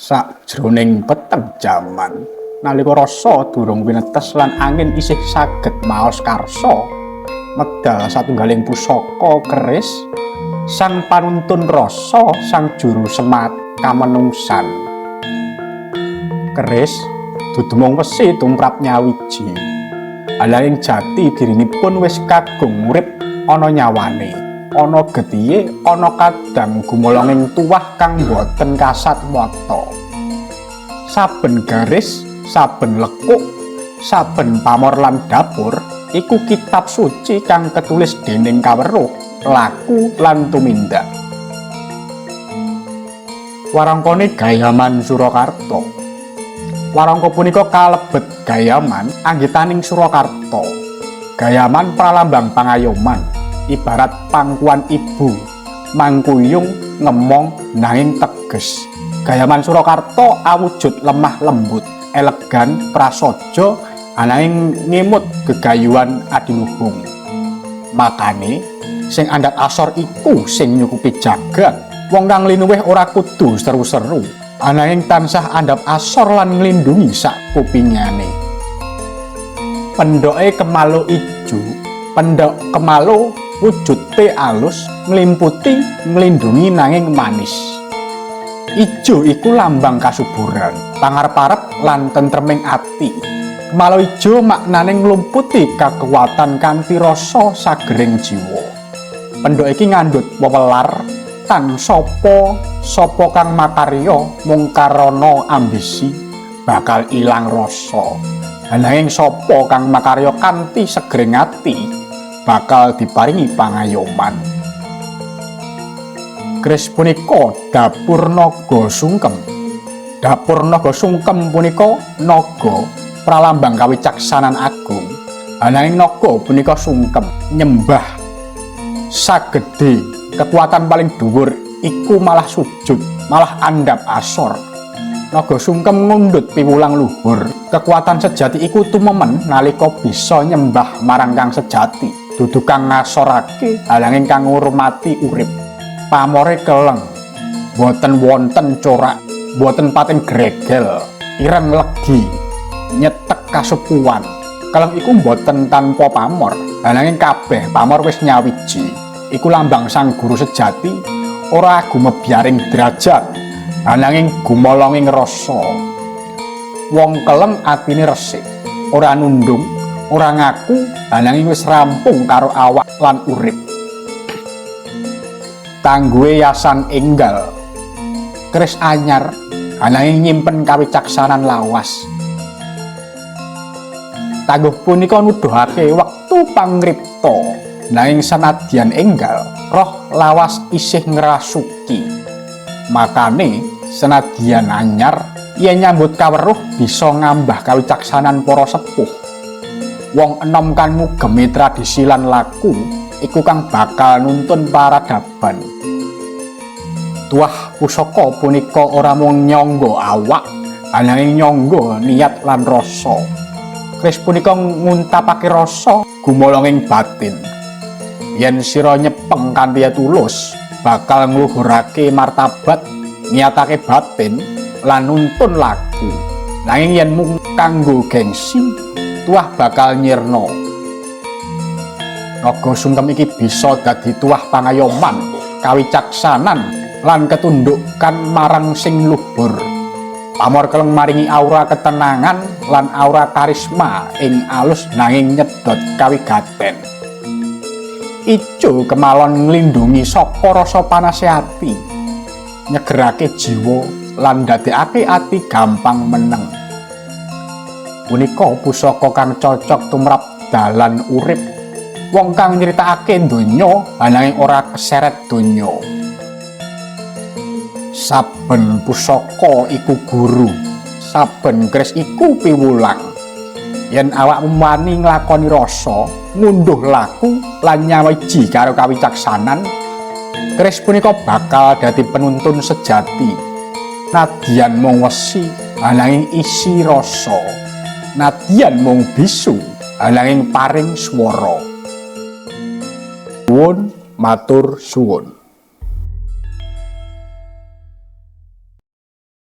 Sajroning peteng jaman nalika rasa durung winetes lan angin isih saged maos karsa medal satunggaling pusaka keris sang panuntun rasa sang juru semat kamenungsan. Keris dudu mung wesi tumrap nyawiji, ananging jati dirinipun wis kagung urip ana nyawane, ana getihe, ana kadang gumolonging tuwah kang boten kasat mata. Saben garis, saben lekuk, saben pamor lan dapur iku kitab suci kang ketulis dening kaweruh, laku lan tumindak. Warangkane Gayaman Surakarta. Warangka punika kalebet gayaman anggitaning Surakarta. Gayaman pralambang pangayoman, ibarat pangkuan ibu, mangkuyung, ngemong nanging teges. Gayaman Surakarta awujud lemah lembut, elegan, prasaja, ananging ngimut gegayuhan adiluhung. Makane sing andhat asor iku sing nyukupi jagat. Wong kang linuwih ora kudu seru-seru, ananging tansah andhap asor lan nglindungi sak kupingane. Pendoke kemalu ijo, pendhok kemalu wujude alus, nglimputi, nglindungi nanging manis. Ijo iku lambang kasuburan, pangarep-arep lan tentreming ati. Kemalu ijo maknane nglumputi kekuatan kanthi rasa sagering jiwa. Pendhok iki ngandhut wewelar tan sapa kang makarya mung karana ambisi bakal ilang rasa. Ananging sapa kang makarya kanthi segering ati bakal diparingi pangayoman. Keris punika dapur naga sungkem. Dapur naga sungkem punika naga pralambang kawicaksanan agung. Ananging naga punika sungkem nyembah sagede kekuatan paling dhuwur iku malah sujud, malah andhap asor. Naga sungkem ngundhut piwulang luhur. Kekuatan sejati iku tumemen nalika bisa nyembah marang kang sejati, dudu kang ngasorake, ananging kang ngurmati urip. Pamore keleng, boten wonten corak, boten pating gregel, ireng legi, nyetek kasupuan. Keleng iku boten tanpa pamor, ananging kabeh pamor wis nyawiji. Iku lambang sang guru sejati, ora gumebyaring derajat, ananging gumolonging rasa. Wong keleng atine resik, ora nundung, ora ngaku, ananging wis rampung karo awak lan urip. Tangguhe yasan enggal, keris anyar, ananging nyimpen kawicaksanan lawas. Tangguh punika nuduhake wektu pangripta, nanging sanadyan enggal, roh lawas isih ngrasuki. Makane senadyan anyar, yen nyambut kaweruh bisa ngambah kawicaksanan para sepuh. Wong enom kang ngugemi tradisi lan laku iku kang bakal nuntun paradaban. Tuah pusaka punika ora mung nyangga awak, ananging nyangga niat lan rasa. Keris punika nguntapake rasa gumolonging batin. Yen sira nyepeng kanthi tulus, bakal ngluhurake martabat, niatake batin lan nuntun laku. Nanging yen mung kanggo gengsi, tuah bakal nyirna. Naga sungkem iki bisa dadi tuah pangayoman, kawicaksanan lan ketundukan marang sing luhur. Pamor keleng maringi aura ketenangan lan aura karisma ing alus nanging nyedot kawigaten. Ijo kemalon nglindungi saka rasa panase ati, nyegerake jiwa lan ndadekake ati gampang meneng. Punika pusaka kang cocok tumrap dalan urip wong kang nyritakake donya ananging ora keseret donya. Saben pusaka iku guru, saben keris iku piwulang. Yen awakmu wani nglakoni rasa, ngunduh laku lan nyawiji karo kawicaksanan, keris punika bakal dadi penuntun sejati. Nadyan mung wesi, ananging isi rasa. Nadyan mung bisu, ananging paring swara. Suwun matur suwun.